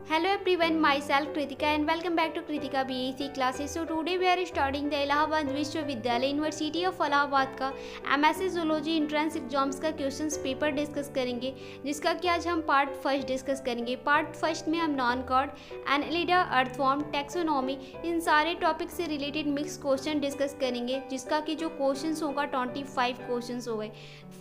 Hello everyone, myself Kritika and welcome back to Kritika Bsc Classes. So today we are starting the Allahabad विश्वविद्यालय university of Allahabad का MSc Zoology Entrance Exams का questions paper discuss करेंगे, जिसका कि आज हम part first discuss करेंगे। Part first में हम non chord, annelida, earthworm, taxonomy इन सारे टॉपिक से रिलेटेड मिक्स क्वेश्चन डिस्कस करेंगे, जिसका कि जो क्वेश्चंस होगा 25 क्वेश्चंस हो गए।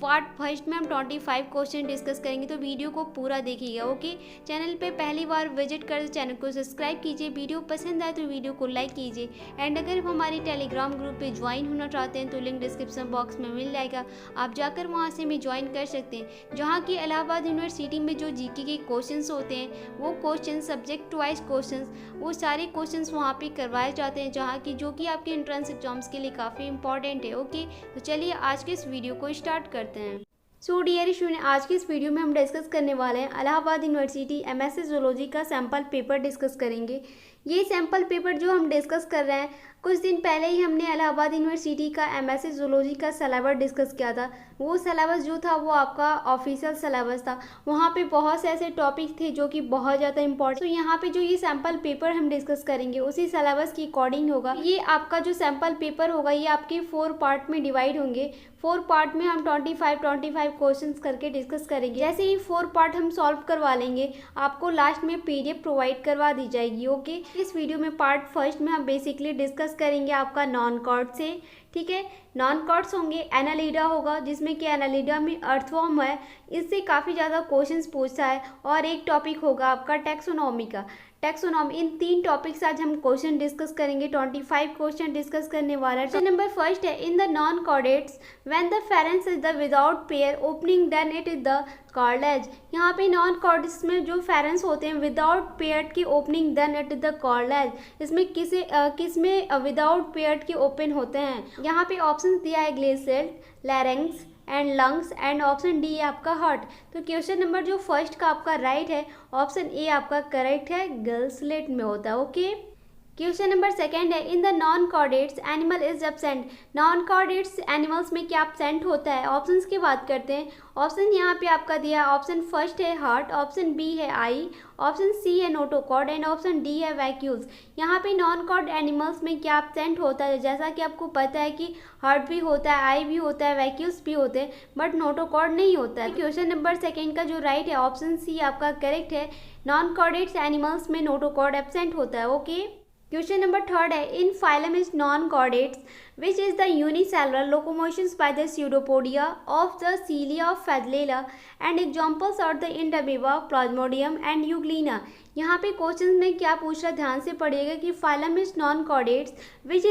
पार्ट फर्स्ट में हम 25 क्वेश्चन डिस्कस करेंगे, तो वीडियो को पूरा देखिएगा। ओके, चैनल पे पहली बार विजिट कर चैनल को सब्सक्राइब कीजिए, वीडियो पसंद आए तो वीडियो को लाइक कीजिए एंड अगर आप हमारे टेलीग्राम ग्रुप पे ज्वाइन होना चाहते हैं तो लिंक डिस्क्रिप्शन बॉक्स में मिल जाएगा, आप जाकर वहां से भी ज्वाइन कर सकते हैं। जहां की इलाहाबाद यूनिवर्सिटी में जो जीके के क्वेश्चंस होते हैं वो क्वेश्चन सब्जेक्ट वाइज क्वेश्चंस, वो सारे क्वेश्चंस वहाँ पे करवाए जाते हैं, जहाँ की जो कि आपके एंट्रेंस एग्जाम्स के लिए काफ़ी इंपॉर्टेंट है। ओके, तो चलिए आज के इस वीडियो को स्टार्ट करते हैं। सो डियर स्टूडेंट, आज की इस वीडियो में हम डिस्कस करने वाले हैं इलाहाबाद यूनिवर्सिटी MSc जूलॉजी का सैम्पल पेपर डिस्कस करेंगे। ये सैम्पल पेपर जो हम डिस्कस कर रहे हैं, कुछ दिन पहले ही हमने इलाहाबाद यूनिवर्सिटी का MSc जूलॉजी का सिलेबस डिस्कस किया था। वो सिलेबस जो था वो आपका ऑफिशियल सिलेबस था, वहाँ पे बहुत से ऐसे टॉपिक थे जो कि बहुत ज़्यादा इंपॉर्टेंट। तो यहाँ पे जो ये सैम्पल पेपर हम डिस्कस करेंगे उसी सिलेबस के अकॉर्डिंग होगा। ये आपका जो सैम्पल पेपर होगा ये आपके 4 पार्ट में डिवाइड होंगे। 4 पार्ट में हम 25 क्वेश्चंस करके डिस्कस करेंगे। जैसे ही 4 पार्ट हम सॉल्व करवा लेंगे, आपको लास्ट में PDF प्रोवाइड करवा दी जाएगी। ओके, इस वीडियो में पार्ट फर्स्ट में हम बेसिकली डिस्कस करेंगे आपका नॉन कॉर्ड से। ठीक है, नॉन कॉर्ड्स होंगे, एनालिडा होगा जिसमें कि एनालिडा में अर्थवॉर्म है, इससे काफ़ी ज़्यादा क्वेश्चंस पूछता है, और एक टॉपिक होगा आपका टैक्सोनॉमी का। टैक्सोनॉमी, इन 3 टॉपिक्स आज हम क्वेश्चन डिस्कस करेंगे। 25 क्वेश्चन डिस्कस करने वाला है। क्वेश्चन नंबर फर्स्ट है, in the non chordates when the pharynx is the without pair opening then it is the called as. यहाँ पे नॉन कॉर्डेट्स में जो फेरेंस होते हैं विदाउट पेयर की opening then it is the called as, इसमें किस में विदाउट पेयर के ओपन होते हैं। यहाँ पे ऑप्शन दिया है glacial, larynx and lungs and option D है आपका हार्ट। तो क्वेश्चन नंबर जो फर्स्ट का आपका राइट है, ऑप्शन ए आपका करेक्ट है, गलस्लेट में होता है। ओके, क्वेश्चन नंबर सेकंड है, in the non chordates animal is absent. Non chordates animals में क्या एब्सेंट होता है, ऑप्शंस की बात करते हैं। ऑप्शन यहाँ पे आपका दिया है, ऑप्शन फर्स्ट है हार्ट, ऑप्शन बी है आई, ऑप्शन सी है नोटोकॉर्ड एंड ऑप्शन डी है वैक्यूल्स। यहाँ पे नॉन कॉर्ड एनिमल्स में क्या एब्सेंट होता है, जैसा कि आपको पता है कि हार्ट भी होता है, आई भी होता है, वैक्यूल्स भी होते हैं, बट नोटोकॉर्ड नहीं होता है। क्वेश्चन नंबर सेकंड का जो राइट है, ऑप्शन सी आपका करेक्ट है, नॉन कॉर्डेट्स एनिमल्स में नोटोकॉर्ड एब्सेंट होता है। ओके, क्वेश्चन नंबर थर्ड है, in phylum is non chordates which is the unicellular locomotions by the pseudopodia of the cilia of flagella and examples are the Entamoeba, Plasmodium and Euglena। यहाँ पे question में क्या पूछ रहा है, ध्यान से पढ़िएगा कि phylum is non chordates which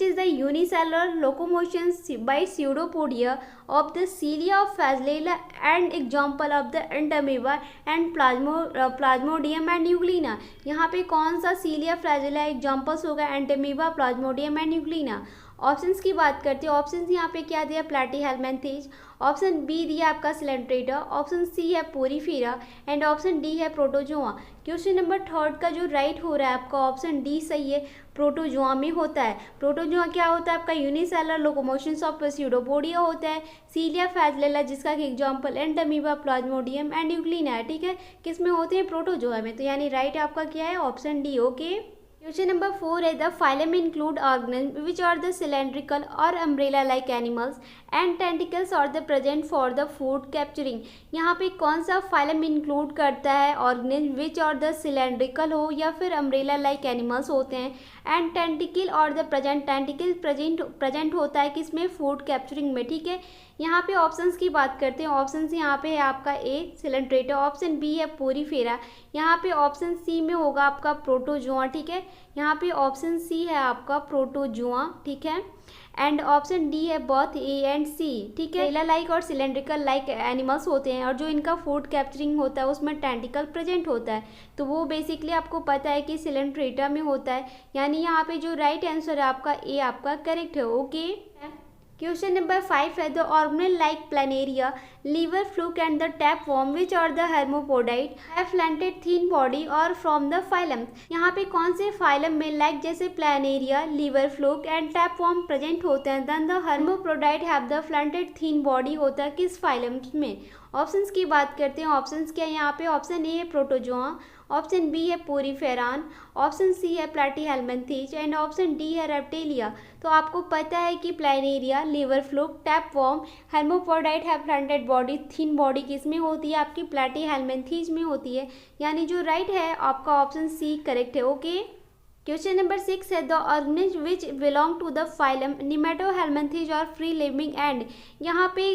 is the unicellular locomotions by pseudopodia of the cilia of flagella and example of the Entamoeba and Plasmodium and Euglena। यहाँ पे कौन सा cilia flagella एग्जाम्पल्स होगा, Entamoeba, Plasmodium and Euglena। Options की बात करते हैं, options यहाँ पे क्या दिया, प्लैटीहेल्मिन्थेज, ऑप्शन बी दिया आपका सिलेंट्रेटा, ऑप्शन सी है पोरीफेरा एंड ऑप्शन डी है प्रोटोजोआ। क्वेश्चन नंबर थर्ड का जो राइट हो रहा है आपका ऑप्शन डी सही है, प्रोटोजोआ में होता है। प्रोटोजोआ क्या होता है आपका, यूनिसेलुलर लोकोमोशंस ऑफ स्यूडोपोडिया होता है, सीलिया फ्लैजेला जिसका कि example Entamoeba, Plasmodium and Euglena है। ठीक है, किस में होते हैं, प्रोटोजोआ में। तो यानी राइट आपका क्या है, option D. Okay, question number 4 है, the phylum include organism which are the cylindrical और umbrella like animals and tentacles are the present for the food capturing. यहाँ पे कौन सा फाइलम इंक्लूड करता है, organism which are the cylindrical हो या फिर अम्ब्रेला लाइक एनिमल्स होते हैं, एंड टेंटिकल और द टेंटिकल प्रेजेंट होता है किसमें, फूड कैप्चरिंग में। ठीक है, यहाँ पे ऑप्शंस की बात करते हैं। ऑप्शंस यहाँ पे है आपका ए सिलेंट्रेटा, ऑप्शन बी है पोरीफेरा, यहाँ पे ऑप्शन सी में होगा आपका प्रोटोजोआ। ठीक है, यहाँ पे ऑप्शन सी है आपका प्रोटोजोआ। ठीक है, एंड ऑप्शन डी है बोथ ए एंड सी। ठीक है, एला लाइक और सिलेंड्रिकल लाइक एनिमल्स होते हैं और जो इनका फूड कैप्चरिंग होता है उसमें टेंटिकल प्रेजेंट होता है, तो वो बेसिकली आपको पता है कि सिलेंट्रेटा में होता है। यानी यहाँ पे जो राइट आंसर है आपका ए आपका करेक्ट है। ओके, क्वेश्चन नंबर 5 है, the organelle like planaria, liver fluke and the tapeworm which are the hermaphrodite have flattened thin body और फ्रॉम द फाइलम। यहाँ पे कौन से फाइलम में लाइक जैसे planaria, liver fluke and tapeworm present होते हैं, then the hermaphrodite have the flattened thin body होता है किस फाइलम में। ऑप्शंस की बात करते हैं, ऑप्शंस क्या है यहाँ पे, ऑप्शन ए है प्रोटोजोआ, ऑप्शन बी है पोरीफेरान, ऑप्शन सी है प्लैटीहेल्मिन्थेज एंड ऑप्शन डी है रेप्टिलिया। तो आपको पता है कि planaria, liver fluke, tapeworm, hermaphrodite have flattened body, thin body किस में होती है, आपकी प्लैटीहेल्मिन्थेज में होती है, यानी जो राइट है आपका ऑप्शन सी करेक्ट है। ओके, क्वेश्चन नंबर 6 है the organism which belong to the phylum nemathelminthes और फ्री लिविंग एंड। यहाँ पे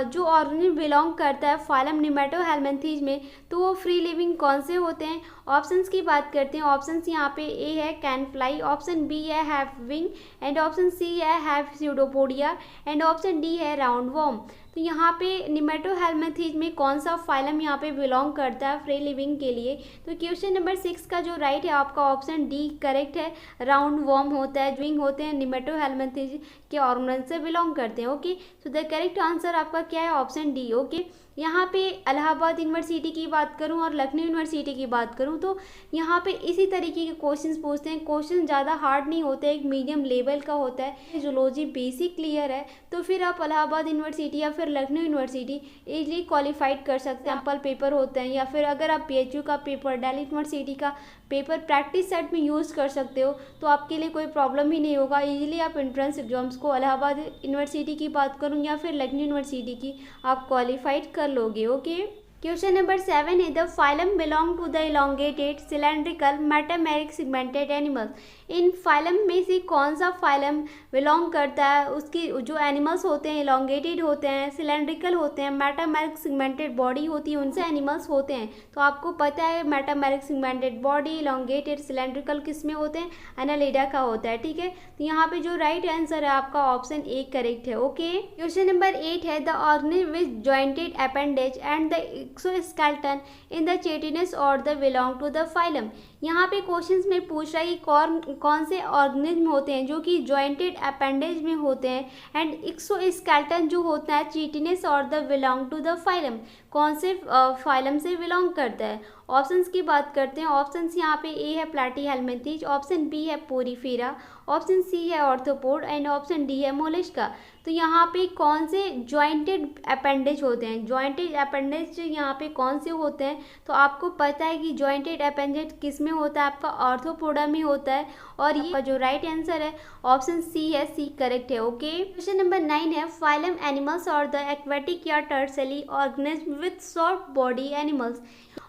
जो ऑर्गेनिज्म बिलोंग करता है फाइलम निमेटोहेल्मिन्थेज में, तो वो फ्री लिविंग कौन से होते हैं। ऑप्शंस की बात करते हैं, ऑप्शंस यहाँ पे ए है कैन फ्लाई, ऑप्शन बी है have wing and option C है have pseudopodia and option D है राउंड वॉर्म। तो यहाँ पे निमेटोहेल्मिन्थेज में कौन सा फाइलम यहाँ पे बिलोंग करता है फ्री लिविंग के लिए। तो क्वेश्चन नंबर 6 का जो राइट है आपका ऑप्शन डी करेक्ट है, राउंड वॉर्म होता है, विंग होते हैं, निमेटोहेल्मिन्थेज के ऑर्गेनल से बिलोंग करते हैं। Okay, so the correct answer आपका क्या है, ऑप्शन डी। ओके, यहाँ पे इलाहाबाद यूनिवर्सिटी की बात करूँ और लखनऊ यूनिवर्सिटी की बात करूँ तो यहाँ पे इसी तरीके के क्वेश्चंस पूछते हैं। क्वेश्चन ज़्यादा हार्ड नहीं होते, एक मीडियम लेवल का होता है। जूलॉजी बेसिक क्लियर है तो फिर आप इलाहाबाद यूनिवर्सिटी या फिर लखनऊ यूनिवर्सिटी इजीली क्वालिफाइड कर सकते हैं। सैम्पल पेपर होते हैं, या फिर अगर आप PHU का पेपर, दिल्ली यूनिवर्सिटी का पेपर प्रैक्टिस सेट में यूज़ कर सकते हो तो आपके लिए कोई प्रॉब्लम ही नहीं होगा। इजीली आप एंट्रेंस एग्जाम्स को इलाहाबाद यूनिवर्सिटी की बात करूँ या फिर लखनऊ यूनिवर्सिटी की आप क्वालिफाइड कर लोगे। ओके, क्वेश्चन नंबर 7 है the phylum belong to the elongated cylindrical metameric segmented animals. इन फाइलम में से कौन सा फाइलम बिलोंग करता है, उसकी जो एनिमल्स होते हैं इलोंगेटेड होते हैं, सिलेंड्रिकल होते हैं, मेटामेरिक सिगमेंटेड बॉडी होती है, उनसे एनिमल्स होते हैं। तो आपको पता है metameric segmented body, elongated, cylindrical किस में होते हैं, एनालिडा का होता है। ठीक है, तो यहाँ पे जो राइट आंसर है आपका ऑप्शन ए करेक्ट है। ओके, क्वेश्चन नंबर 8 है the organism which jointed appendage and the exoskeleton in the chitinous और the belong to the phylum. यहाँ पे क्वेश्चंस में पूछ रहा है कि कौन से ऑर्गेनिज्म होते हैं जो कि जॉइंटेड अपेंडेज में होते हैं एंड एक्सोस्केलेटन जो होता है चिटिनस और the belong to the phylum, कौन से फाइलम से बिलोंग करता है। ऑप्शंस की बात करते हैं, ऑप्शंस यहाँ पे ए है प्लैटीहेल्मिन्थेज, ऑप्शन बी है पोरीफेरा, ऑप्शन सी है ऑर्थ्रोपोड एंड ऑप्शन डी है मोलस्का। तो यहाँ पे कौन से जॉइंटेड अपेंडेज होते हैं, जॉइंटेड अपेंडेज यहाँ पे कौन से होते हैं, तो आपको पता है कि जॉइंटेड अपेंडेज किस में होता है, आपका ऑर्थ्रोपोडा में होता है और ये जो राइट आंसर है ऑप्शन सी है, सी करेक्ट है। ओके, क्वेश्चन नंबर 9 है फाइलम एनिमल्स और द एक्वेटिक या terrestrial organism with soft body animals.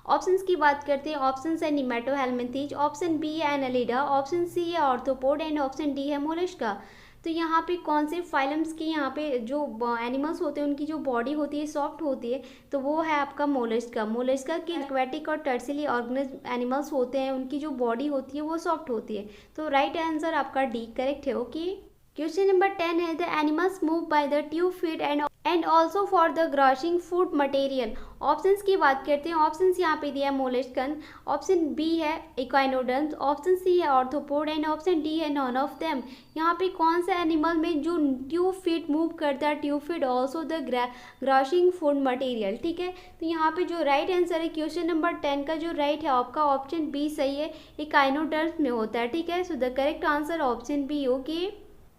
Options की बात करते हैं, ऑप्शन है निमेटोहेल्मिन्थेज, ऑप्शन बी है एनालिडा, ऑप्शन सी है ऑर्थ्रोपोड एंड ऑप्शन डी है मोलस्का। तो यहाँ पे कौन से फाइलम्स की यहाँ पे जो एनिमल्स होते हैं उनकी जो बॉडी होती है सॉफ्ट होती है, तो वो है आपका मोलस्का। मोलस्का के एक्वेटिक और टर्सली ऑर्गेनिज्म एनिमल्स होते हैं, उनकी जो बॉडी होती है वो सॉफ्ट होती है। तो राइट आंसर आपका डी करेक्ट है। ओके, क्वेश्चन नंबर 10 है the animals move by the 2 feet and also for the grossing food material. Options की बात करते हैं, ऑप्शंस यहाँ पे दिया है मोलस्कन, ऑप्शन बी है इक्वाइनोडर्म्स, ऑप्शन सी है ऑर्थ्रोपोड एंड ऑप्शन डी है नॉन ऑफ देम। यहाँ पे कौन सा एनिमल में जो 2 फीट मूव करता है, 2 feet also the grossing food material. ठीक है, तो यहाँ पे जो राइट आंसर है क्वेश्चन नंबर 10 का जो राइट है आपका ऑप्शन बी सही है, इक्वाइनोडर्म्स में होता है। ठीक है, so the correct answer option B. Okay,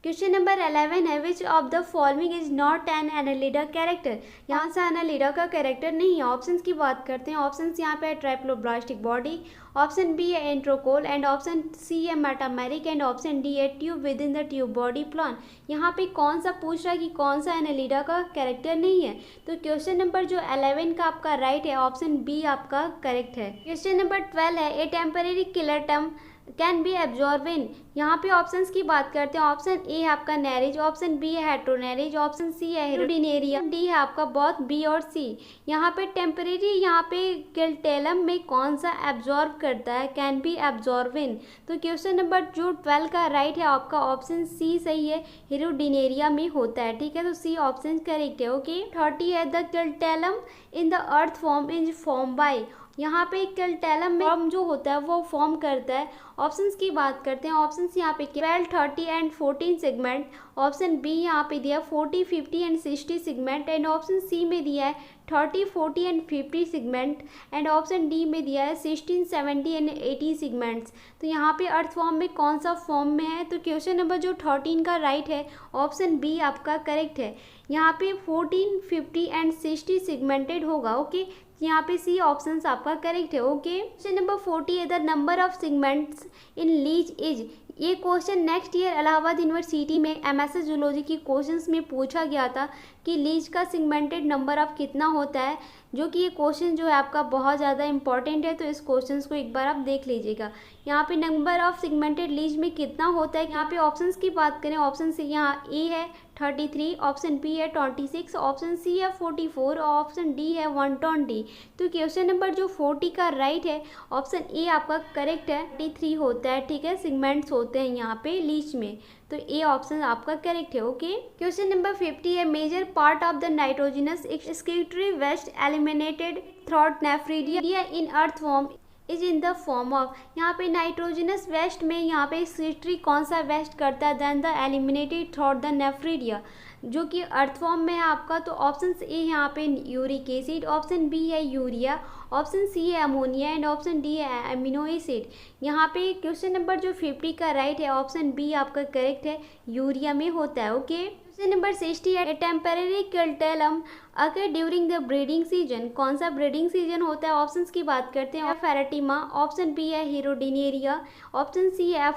question number 11 है which of the following is not an Annelida character. यहाँ से एनालिडा का कैरेक्टर नहीं है। ऑप्शंस की बात करते हैं, ऑप्शंस यहाँ पे है ट्राइप्लोब्लास्टिक बॉडी, ऑप्शन बी है एंट्रोकोल एंड ऑप्शन सी है मेटामेरिक एंड ऑप्शन डी है tube with in the tube body plan. यहाँ पे कौन सा पूछ रहा है कि कौन सा एनालिडा का कैरेक्टर नहीं है, तो क्वेश्चन नंबर जो 11 का आपका राइट है ऑप्शन बी आपका करेक्ट है। क्वेश्चन नंबर 12 है a temporary killer term can be absorb in. यहाँ पे ऑप्शंस की बात करते हैं, ऑप्शन ए है आपका नैरिज, ऑप्शन बी है हेट्रोनैरिज, ऑप्शन सी है हेरोडिनेरिया, डी है आपका बोथ बी और सी। यहाँ पे टेम्परेरी यहाँ पे किलटेलम में कौन सा एब्जॉर्ब करता है, कैन बी एब्जॉर्ब इन। तो क्वेश्चन नंबर जो 12 का राइट है आपका ऑप्शन सी सही है, हेरोडिनेरिया में होता है। ठीक है, तो सी ऑप्शन करेक्ट है। ओके, 30 है the clitellum in the earthworm is form by. यहाँ पे किलटेलम में फॉर्म जो होता है वो फॉर्म करता है। ऑप्शंस की बात करते हैं, ऑप्शंस यहाँ पे 12, 30 एंड 14 सेगमेंट, ऑप्शन बी यहाँ पे दिया 40, 50 and 60 segment and option C में दिया है 30, 40 and 50 segment and option D में दिया है 16, 70 एंड 80 सेगमेंट्स। तो यहाँ पे अर्थवॉर्म में कौन सा फॉर्म में है, तो क्वेश्चन नंबर जो 13 का राइट है ऑप्शन बी आपका करेक्ट है। यहाँ पे 14, 50 एंड 60 सेगमेंटेड होगा। ओके, यहाँ पे सी ऑप्शन आपका करेक्ट है। ओके, क्वेश्चन नंबर 40 है the number of segments in leech is. ये question next year Allahabad university में MSc जूलॉजी की क्वेश्चंस में पूछा गया था कि लीच का सेगमेंटेड नंबर ऑफ कितना होता है, जो कि ये क्वेश्चन जो है आपका बहुत ज़्यादा इंपॉर्टेंट है। तो इस क्वेश्चन को एक बार आप देख लीजिएगा। यहाँ पे नंबर ऑफ सेगमेंटेड लीच में कितना होता है, यहाँ पे ऑप्शंस की बात करें, ऑप्शन से यहाँ ए है 33, ऑप्शन बी है 26, ऑप्शन सी है 44 और ऑप्शन डी है 120। तो क्वेश्चन नंबर जो 40 का राइट है ऑप्शन ए आपका करेक्ट है, 33 होता है। ठीक है, सेगमेंट्स होते हैं यहाँ पे लीच में, तो ए ऑप्शन आपका करेक्ट है। ओके, क्वेश्चन नंबर 50 है major part of the nitrogenous excretory waste eliminated through nephridia in earthworm is in the form of. यहाँ पे नाइट्रोजनस वेस्ट में यहाँ पे एक्सक्रीटरी कौन सा वेस्ट करता है, then the eliminated through the nephridia, जो कि अर्थवॉर्म में है आपका। तो ऑप्शन ए यहाँ पे यूरिक एसिड, ऑप्शन बी है यूरिया, ऑप्शन सी है अमोनिया एंड ऑप्शन डी है एमिनो एसिड। यहाँ पे क्वेश्चन नंबर जो 50 का राइट है ऑप्शन बी आपका करेक्ट है, यूरिया में होता है। ओके, क्वेश्चन नंबर 60 है टेम्परेरी कर्टेलम अगर ड्यूरिंग द ब्रीडिंग सीजन। कौन सा ब्रीडिंग सीजन होता है, ऑप्शंस की बात करते हैं, फेरेटिमा, ऑप्शन बी है हीरोडिनेरिया, ऑप्शन सी है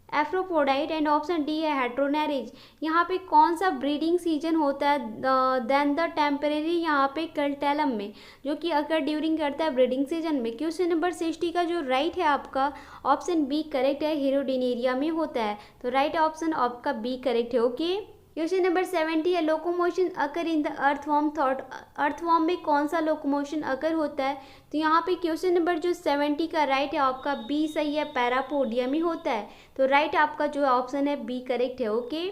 एफ्रोपोडाइट एंड ऑप्शन डी है हेट्रोनेरिज। यहाँ पे कौन सा ब्रीडिंग सीजन होता है, देन द टेम्परेरी यहाँ पे कर्टेलम में, जो कि अगर ड्यूरिंग करता है ब्रीडिंग सीजन में। क्वेश्चन नंबर 60 का जो राइट है आपका ऑप्शन बी करेक्ट है, हीरोडिनेरिया में होता है। तो राइट ऑप्शन आपका बी करेक्ट है। ओके, क्वेश्चन नंबर 70 है locomotion occur in the earthworm thought. Earthworm में कौन सा लोकोमोशन अकर होता है, तो यहाँ पे क्वेश्चन नंबर जो 70 का राइट है आपका बी सही है, पैरापोडिया में होता है। तो राइट आपका जो ऑप्शन है बी करेक्ट है। ओके,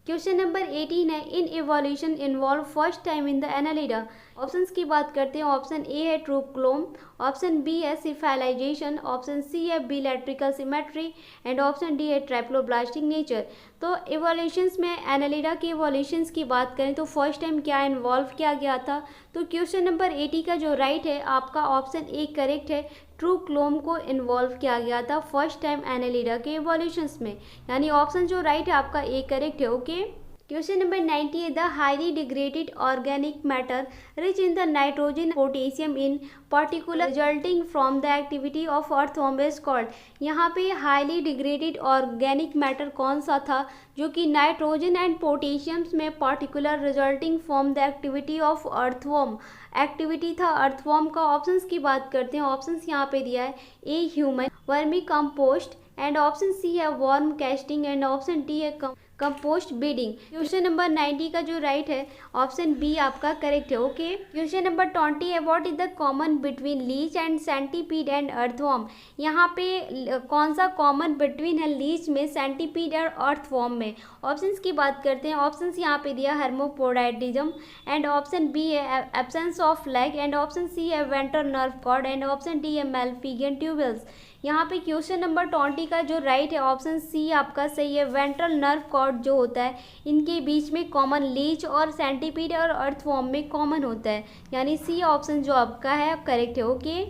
क्वेश्चन नंबर 18 है इन evolution involve first time in the Annelida. Options की बात करते हैं, ऑप्शन ए है ट्रूक्लोम, ऑप्शन बी है सिफालाइजेशन, ऑप्शन सी है बिलैट्रिकल सिमेट्री एंड ऑप्शन डी है ट्राइप्लोब्लास्टिक नेचर। तो एवोल्यूशंस में एनालिडा के एवोल्यूशंस की बात करें तो फर्स्ट टाइम क्या इन्वॉल्व किया गया था, तो क्वेश्चन नंबर 80 का जो राइट है आपका ऑप्शन ए करेक्ट है, ट्रूक्लोम को इन्वॉल्व किया गया था फर्स्ट टाइम एनालिडा के एवोल्यूशंस में, यानी ऑप्शन जो राइट है आपका ए करेक्ट है। ओके, क्वेश्चन नंबर 90 है the highly degraded organic matter rich in the nitrogen potassium in particular resulting from the activity of earthworm is called. यहाँ पे हाईली डिग्रेडेड ऑर्गेनिक मैटर कौन सा था, जो कि नाइट्रोजन एंड पोटेशियम्स में particular resulting from the activity of earthworm activity था earthworm का। ऑप्शंस की बात करते हैं, ऑप्शंस यहाँ पे दिया है A human vermicompost and option C है worm casting and option D है कंपोस्ट बीडिंग। क्वेश्चन नंबर 90 का जो राइट है ऑप्शन बी आपका करेक्ट है। ओके, क्वेश्चन नंबर 20 है what is the common between leech and centipede and earthworm. यहाँ पे कौन सा कॉमन बिटवीन है लीच में, सेंटीपीड और अर्थवॉर्म में। ऑप्शंस की बात करते हैं, ऑप्शंस यहाँ पे दिया हर्मोपोडाइटिज्म एंड ऑप्शन बी है absence of leg and option C है ventral nerve cord and option D है मेलफिगियन ट्यूबल्स। यहाँ पे क्वेश्चन नंबर 20 का जो राइट है ऑप्शन सी आपका सही है, वेंट्रल नर्व कॉर्ड जो होता है इनके बीच में कॉमन लीच और सेंटीपीड और अर्थवॉर्म में कॉमन होता है, यानी सी ऑप्शन जो आपका है करेक्ट है। ओके,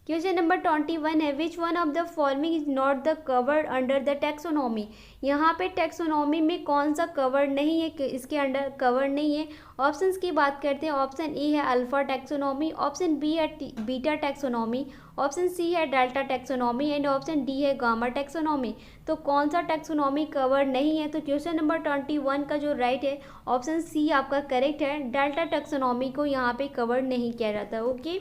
क्वेश्चन नंबर 21 है which one of the following is not the covered under the taxonomy. यहाँ पे टैक्सोनॉमी में कौन सा कवर्ड नहीं है, इसके अंडर कवर्ड नहीं है। ऑप्शंस की बात करते हैं, ऑप्शन ए है अल्फा टैक्सोनॉमी, ऑप्शन बी है बीटा टैक्सोनॉमी, ऑप्शन सी है delta taxonomy and option D है गामा टैक्सोनॉमी। तो कौन सा टैक्सोनॉमी कवर्ड नहीं है, तो क्वेश्चन नंबर 21 का जो राइट है ऑप्शन सी आपका करेक्ट है, डेल्टा टैक्सोनॉमी को यहाँ पे कवर्ड नहीं किया जाता। ओके,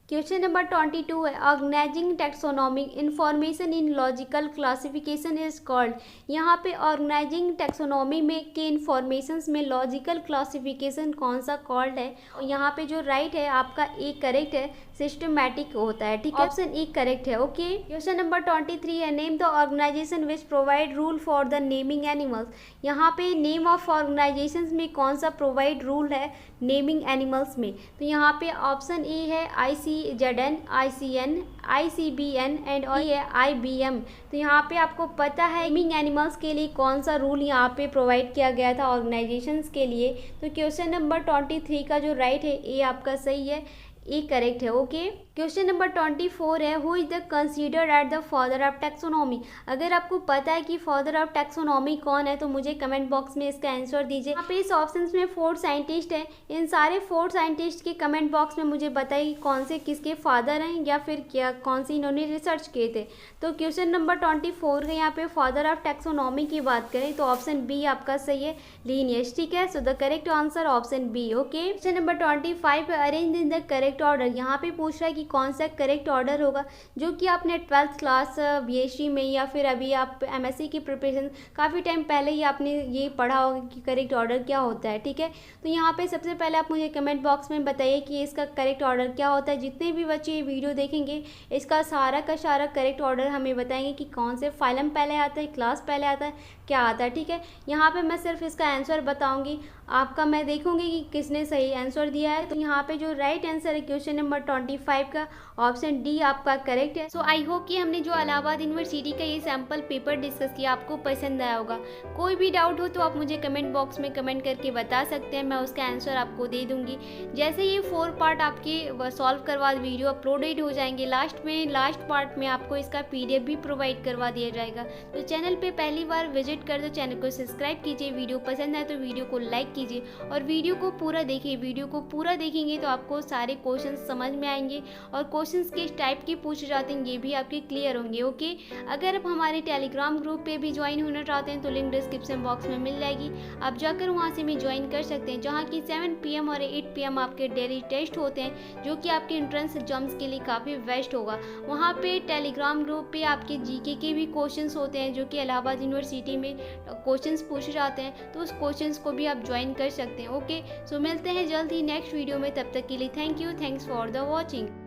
क्वेश्चन नंबर 22 है organising taxonomic information in logical classification is called. यहाँ पे ऑर्गेनाइजिंग टैक्सोनॉमी में के इंफॉर्मेशंस में लॉजिकल क्लासिफिकेशन कौन सा कॉल्ड है, यहाँ पे जो राइट है आपका ए करेक्ट है, सिस्टमैटिक होता है। ठीक है, ऑप्शन ए करेक्ट है। ओके, क्वेश्चन नंबर 23 है name the organisation which provide rule for the naming animals. यहाँ पे नेम ऑफ ऑर्गेनाइजेशंस में कौन सा प्रोवाइड रूल है नेमिंग एनिमल्स में। तो यहाँ पे ऑप्शन ए है ICZN, ICN, ICBN एंड और ये IBM। तो यहाँ पे आपको पता है नेमिंग एनिमल्स के लिए कौन सा रूल यहाँ पे प्रोवाइड किया गया था ऑर्गेनाइजेशंस के लिए। तो क्वेश्चन नंबर 23 का जो राइट है ए आपका सही है, ए करेक्ट है। ओके, क्वेश्चन नंबर 24 है, who is the considered at the father of taxonomy. अगर आपको पता है कि फादर ऑफ टैक्सोनॉमी कौन है तो मुझे कमेंट बॉक्स में इसका आंसर दीजिए। यहाँ पे इस ऑप्शंस में 4 साइंटिस्ट हैं, इन सारे 4 साइंटिस्ट के कमेंट बॉक्स में मुझे बताइए कौन से किसके फादर हैं या फिर क्या कौन से इन्होंने रिसर्च किए थे। तो क्वेश्चन नंबर 24 का यहाँ पे फादर ऑफ टैक्सोनॉमी की बात करें तो ऑप्शन बी आपका सही है, लीनियस। ठीक है, so the correct answer option B. Okay, question number 25 arrange in the correct order. यहाँ पे पूछ रहा है कि कौन सा करेक्ट ऑर्डर होगा, जो कि आपने 12th क्लास BSc में या फिर अभी आप MSc की प्रिपरेशन काफ़ी टाइम पहले ही आपने ये पढ़ा होगा कि करेक्ट ऑर्डर क्या होता है। ठीक है, तो यहाँ पे सबसे पहले आप मुझे कमेंट बॉक्स में बताइए कि इसका करेक्ट ऑर्डर क्या होता है। जितने भी बच्चे ये वीडियो देखेंगे इसका सारा का सारा करेक्ट ऑर्डर हमें बताएंगे कि कौन से फाइलम पहले आता है, क्लास पहले आता है, क्या आता है। ठीक है, यहाँ पे मैं सिर्फ इसका आंसर बताऊँगी, आपका मैं देखूँगी कि किसने सही आंसर दिया है। तो यहाँ पे जो राइट आंसर है क्वेश्चन नंबर 25 का ऑप्शन डी आपका करेक्ट है। सो आई होप कि हमने जो इलाहाबाद यूनिवर्सिटी का ये सैम्पल पेपर डिस्कस किया आपको पसंद आया होगा। कोई भी डाउट हो तो आप मुझे कमेंट बॉक्स में कमेंट करके बता सकते हैं, मैं उसका आंसर आपको दे दूंगी। जैसे ये 4 पार्ट आपके सॉल्व करवा वीडियो अपलोडेड हो जाएंगे, लास्ट पार्ट में आपको इसका PDF भी प्रोवाइड करवा दिया जाएगा। तो चैनल पर पहली बार विजिट कर दो, चैनल को सब्सक्राइब कीजिए, वीडियो पसंद आए तो वीडियो को लाइक कीजिए और वीडियो को पूरा देखिए। वीडियो को पूरा देखेंगे तो आपको सारे क्वेश्चन समझ में आएंगे और क्वेश्चंस किस टाइप के पूछे जाते हैं ये भी आपके क्लियर होंगे। ओके, अगर आप हमारे टेलीग्राम ग्रुप पे भी ज्वाइन होना चाहते हैं तो लिंक डिस्क्रिप्शन बॉक्स में मिल जाएगी, आप जाकर वहाँ से भी ज्वाइन कर सकते हैं, जहाँ की 7 PM और 8 PM आपके डेली टेस्ट होते हैं जो कि आपके एंट्रेंस एग्जाम्स के लिए काफ़ी बेस्ट होगा। वहाँ पे टेलीग्राम ग्रुप पे आपके GK के भी क्वेश्चंस होते हैं जो कि इलाहाबाद यूनिवर्सिटी में क्वेश्चंस पूछे जाते हैं, तो उस क्वेश्चंस को भी आप ज्वाइन कर सकते हैं। ओके, सो मिलते हैं जल्द ही नेक्स्ट वीडियो में, तब तक के लिए thank you, thanks for the watching.